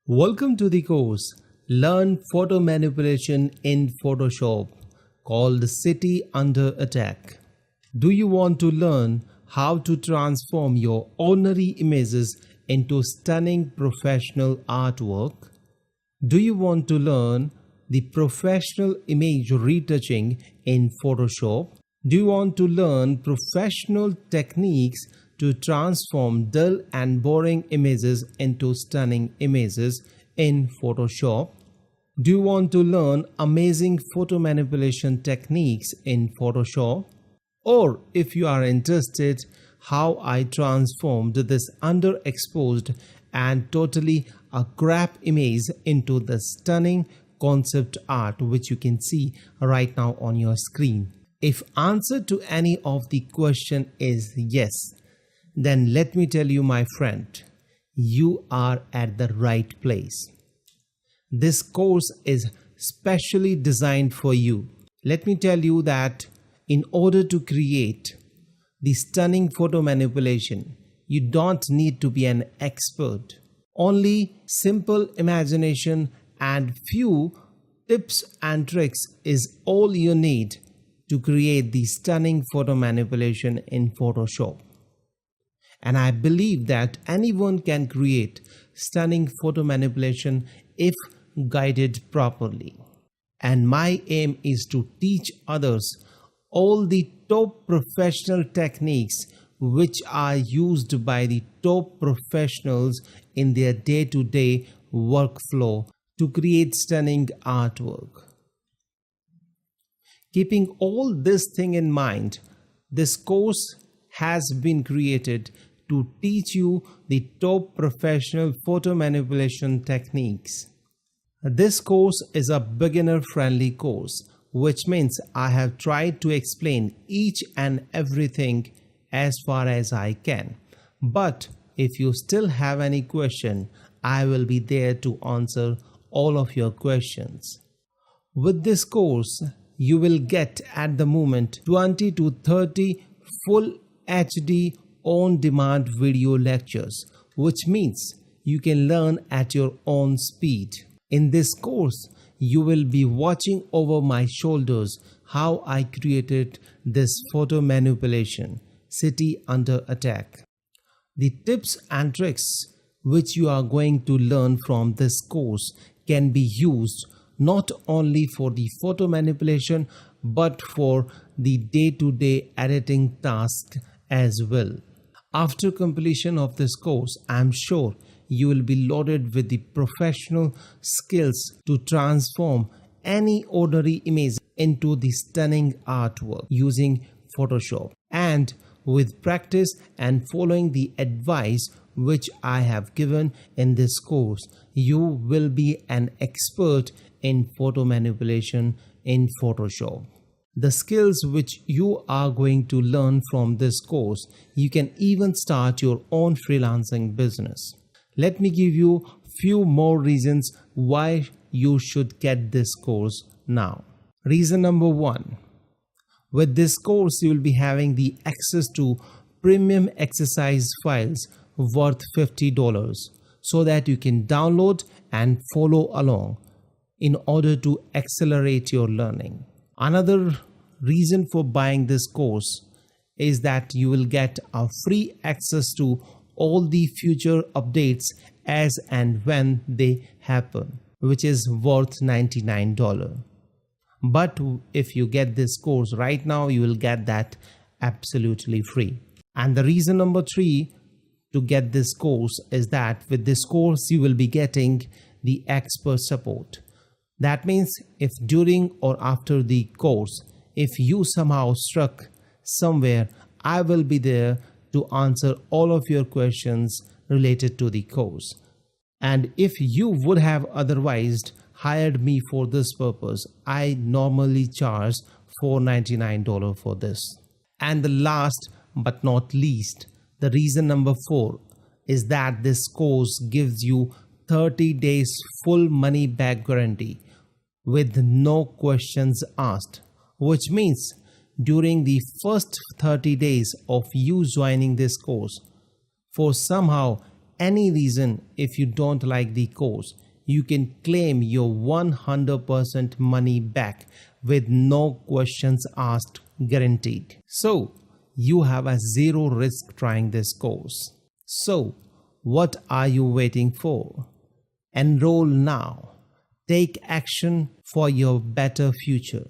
Welcome to the course Learn Photo Manipulation in Photoshop called City Under Attack. Do you want to learn how to transform your ordinary images into stunning professional artwork? Do you want to learn the professional image retouching in Photoshop? Do you want to learn professional techniques to transform dull and boring images into stunning images in Photoshop? Do you want to learn amazing photo manipulation techniques in Photoshop? Or if you are interested how I transformed this underexposed and totally a crap image into the stunning concept art which you can see right now on your screen. If answer to any of the question is yes, then let me tell you, my friend, you are at the right place. This course is specially designed for you. Let me tell you that in order to create the stunning photo manipulation, you don't need to be an expert. Only simple imagination and few tips and tricks is all you need to create the stunning photo manipulation in Photoshop. And I believe that anyone can create stunning photo manipulation if guided properly. And my aim is to teach others all the top professional techniques which are used by the top professionals in their day-to-day workflow to create stunning artwork. Keeping all this thing in mind, this course has been created to teach you the top professional photo manipulation techniques. This course is a beginner-friendly course, which means I have tried to explain each and everything as far as I can. But if you still have any question, I will be there to answer all of your questions. With this course, you will get at the moment 20 to 30 full HD on-demand video lectures, which means you can learn at your own speed. In this course, you will be watching over my shoulders how I created this photo manipulation, City Under Attack. The tips and tricks which you are going to learn from this course can be used not only for the photo manipulation but for the day-to-day editing task as well. After completion of this course, I am sure you will be loaded with the professional skills to transform any ordinary image into the stunning artwork using Photoshop. And with practice and following the advice which I have given in this course, you will be an expert in photo manipulation in Photoshop. The skills which you are going to learn from this course, you can even start your own freelancing business. Let me give you few more reasons why you should get this course now. Reason number 1. With this course, you will be having the access to premium exercise files worth $50 so that you can download and follow along in order to accelerate your learning. Another reason for buying this course is that you will get a free access to all the future updates as and when they happen, which is worth $99. But if you get this course right now, you will get that absolutely free. And the reason number 3 to get this course is that with this course you will be getting the expert support. That means if during or after the course, if you somehow stuck somewhere, I will be there to answer all of your questions related to the course. And if you would have otherwise hired me for this purpose, I normally charge $499 for this. And the last but not least, the reason number 4 is that this course gives you 30 days full money back guarantee with no questions asked, which means during the first 30 days of you joining this course, for somehow any reason, if you don't like the course, you can claim your 100% money back with no questions asked, guaranteed. So, you have a zero risk trying this course. So, what are you waiting for? Enroll now. Take action for your better future.